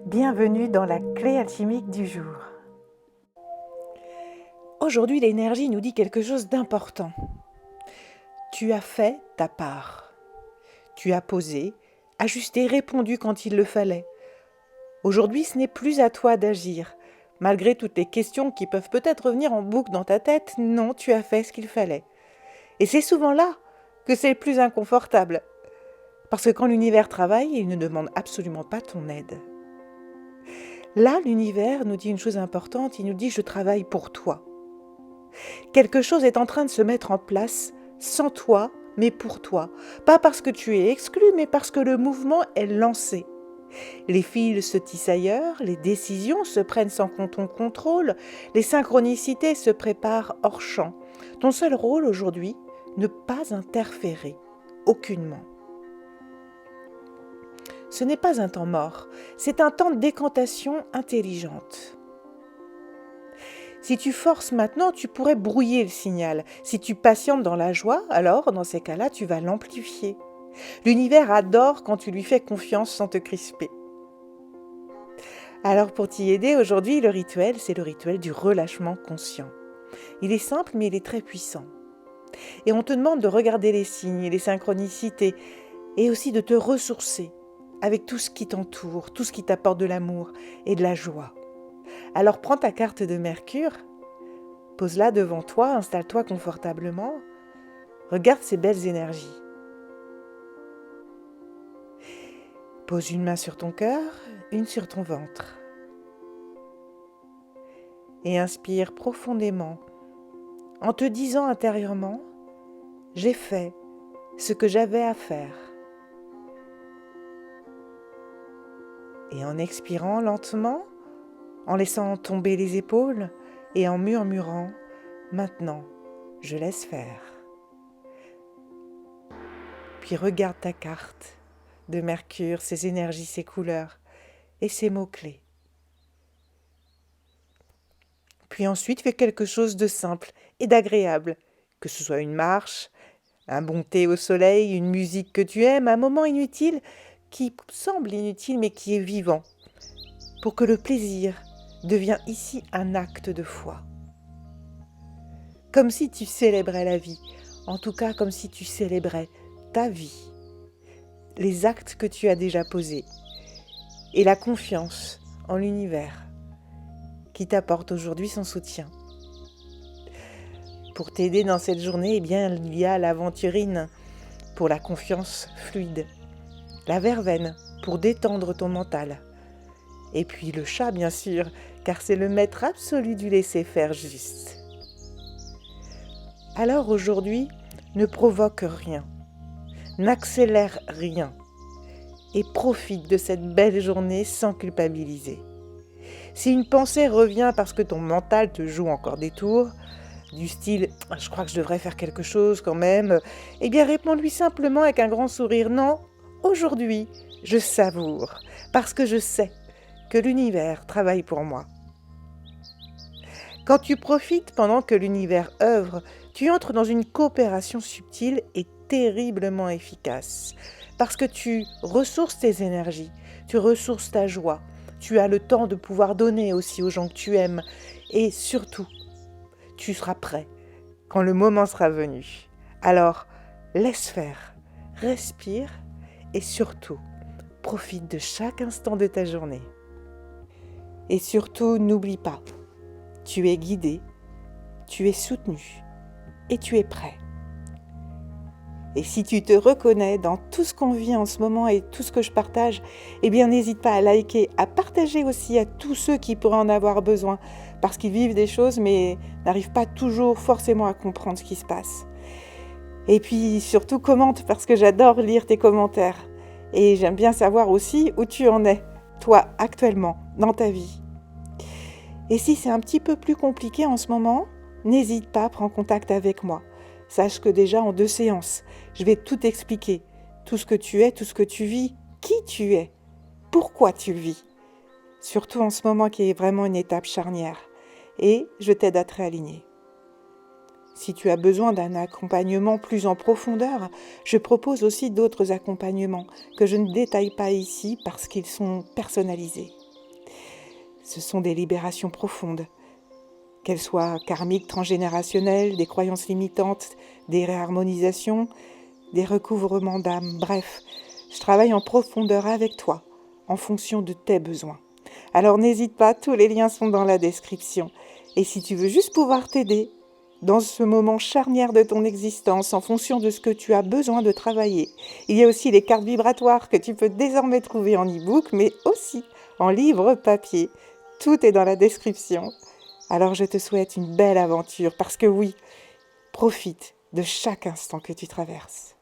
Bienvenue dans la clé alchimique du jour. Aujourd'hui, l'énergie nous dit quelque chose d'important. Tu as fait ta part. Tu as posé, ajusté, répondu quand il le fallait. Aujourd'hui, ce n'est plus à toi d'agir. Malgré toutes les questions qui peuvent peut-être revenir en boucle dans ta tête, non, tu as fait ce qu'il fallait. Et c'est souvent là que c'est le plus inconfortable. Parce que quand l'univers travaille, il ne demande absolument pas ton aide. Là, l'univers nous dit une chose importante, il nous dit « je travaille pour toi ». Quelque chose est en train de se mettre en place, sans toi, mais pour toi. Pas parce que tu es exclu, mais parce que le mouvement est lancé. Les fils se tissent ailleurs, les décisions se prennent sans ton contrôle, les synchronicités se préparent hors champ. Ton seul rôle aujourd'hui, ne pas interférer, aucunement. Ce n'est pas un temps mort, c'est un temps de décantation intelligente. Si tu forces maintenant, tu pourrais brouiller le signal. Si tu patientes dans la joie, alors, dans ces cas-là, tu vas l'amplifier. L'univers adore quand tu lui fais confiance sans te crisper. Alors, pour t'y aider, aujourd'hui, le rituel, c'est le rituel du relâchement conscient. Il est simple, mais il est très puissant. Et on te demande de regarder les signes, les synchronicités, et aussi de te ressourcer avec tout ce qui t'entoure, tout ce qui t'apporte de l'amour et de la joie. Alors prends ta carte de Mercure, pose-la devant toi, installe-toi confortablement, regarde ces belles énergies. Pose une main sur ton cœur, une sur ton ventre. Et inspire profondément en te disant intérieurement « J'ai fait ce que j'avais à faire ». Et en expirant lentement, en laissant tomber les épaules et en murmurant « Maintenant, je laisse faire ». Puis regarde ta carte de Mercure, ses énergies, ses couleurs et ses mots-clés. Puis ensuite, fais quelque chose de simple et d'agréable, que ce soit une marche, un bon thé au soleil, une musique que tu aimes, un moment inutile qui semble inutile mais qui est vivant, pour que le plaisir devienne ici un acte de foi. Comme si tu célébrais la vie, en tout cas comme si tu célébrais ta vie, les actes que tu as déjà posés et la confiance en l'univers qui t'apporte aujourd'hui son soutien. Pour t'aider dans cette journée, il y a l'aventurine pour la confiance fluide, la verveine pour détendre ton mental, et puis le chat bien sûr, car c'est le maître absolu du laisser-faire juste. Alors aujourd'hui, ne provoque rien, n'accélère rien, et profite de cette belle journée sans culpabiliser. Si une pensée revient parce que ton mental te joue encore des tours, du style « je crois que je devrais faire quelque chose quand même », eh bien réponds-lui simplement avec un grand sourire « non, aujourd'hui, je savoure, parce que je sais que l'univers travaille pour moi ». Quand tu profites pendant que l'univers œuvre, tu entres dans une coopération subtile et terriblement efficace, parce que tu ressources tes énergies, tu ressources ta joie, tu as le temps de pouvoir donner aussi aux gens que tu aimes, et surtout, tu seras prêt quand le moment sera venu. Alors, laisse faire, respire et surtout, profite de chaque instant de ta journée. Et surtout, n'oublie pas, tu es guidé, tu es soutenu et tu es prêt. Et si tu te reconnais dans tout ce qu'on vit en ce moment et tout ce que je partage, eh bien n'hésite pas à liker, à partager aussi à tous ceux qui pourraient en avoir besoin, parce qu'ils vivent des choses mais n'arrivent pas toujours forcément à comprendre ce qui se passe. Et puis surtout commente, parce que j'adore lire tes commentaires. Et j'aime bien savoir aussi où tu en es, toi, actuellement, dans ta vie. Et si c'est un petit peu plus compliqué en ce moment, n'hésite pas, prends contact avec moi. Sache que déjà en 2 séances, je vais tout expliquer. Tout ce que tu es, tout ce que tu vis, qui tu es, pourquoi tu le vis. Surtout en ce moment qui est vraiment une étape charnière. Et je t'aide à te réaligner. Si tu as besoin d'un accompagnement plus en profondeur, je propose aussi d'autres accompagnements que je ne détaille pas ici parce qu'ils sont personnalisés. Ce sont des libérations profondes, qu'elles soient karmiques, transgénérationnelles, des croyances limitantes, des réharmonisations, des recouvrements d'âme. Bref, je travaille en profondeur avec toi, en fonction de tes besoins. Alors n'hésite pas, tous les liens sont dans la description. Et si tu veux juste pouvoir t'aider dans ce moment charnière de ton existence, en fonction de ce que tu as besoin de travailler, il y a aussi les cartes vibratoires que tu peux désormais trouver en e-book, mais aussi en livre papier. Tout est dans la description. Alors je te souhaite une belle aventure, parce que oui, profite de chaque instant que tu traverses.